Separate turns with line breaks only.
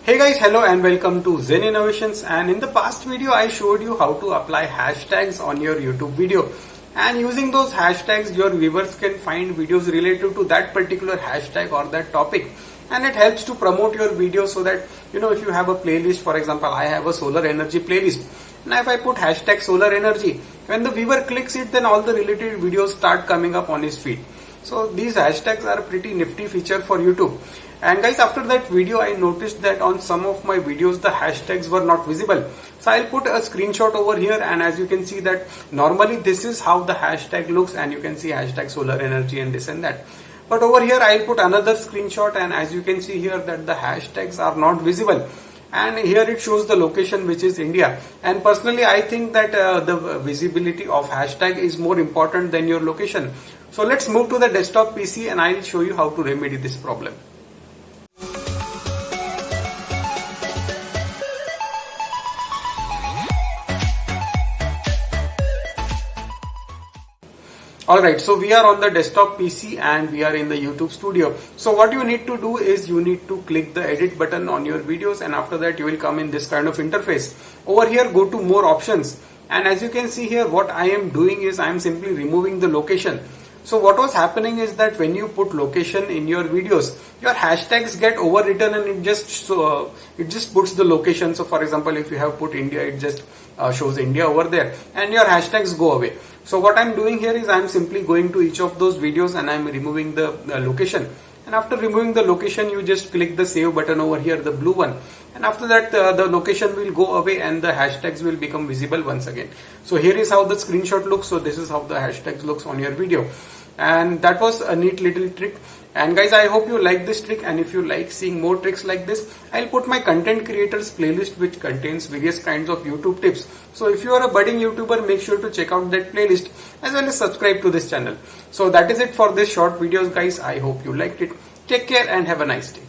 Hey guys, hello and welcome to Zen Innovations. And in the past video I showed you how to apply hashtags on your YouTube video, and using those hashtags your viewers can find videos related to that particular hashtag or that topic, and it helps to promote your video so that if you have a playlist, for example I have a solar energy playlist. Now if I put hashtag solar energy, when the viewer clicks it, then all the related videos start coming up on his feed. So these hashtags are a pretty nifty feature for YouTube. And guys, after that video I noticed that on some of my videos the hashtags were not visible. So I'll put a screenshot over here, and as you can see that normally this is how the hashtag looks, and you can see hashtag solar energy and this and that. But over here I'll put another screenshot, and as you can see here that the hashtags are not visible. And here it shows the location, which is India. And personally I think that the visibility of hashtag is more important than your location. So let's move to the desktop PC and I'll show you how to remedy this problem. Alright, so we are on the desktop PC and we are in the YouTube studio. So what you need to do is you need to click the edit button on your videos, and after that you will come in this kind of interface. Over here go to more options, and as you can see here what I am doing is I am simply removing the location. So what was happening is that when you put location in your videos, your hashtags get overwritten and it just puts the location. So for example, if you have put India, it just shows India over there, and your hashtags go away. So what I'm doing here is I'm simply going to each of those videos and I'm removing the location. And after removing the location, you just click the save button over here, the blue one. And after that, the location will go away and the hashtags will become visible once again. So here is how the screenshot looks. So this is how the hashtags looks on your video. And that was a neat little trick. And guys, I hope you like this trick, and if you like seeing more tricks like this, I'll put my content creators playlist which contains various kinds of YouTube tips. So if you are a budding YouTuber, make sure to check out that playlist as well as subscribe to this channel. So that is it for this short videos guys. I hope you liked it. Take care and have a nice day.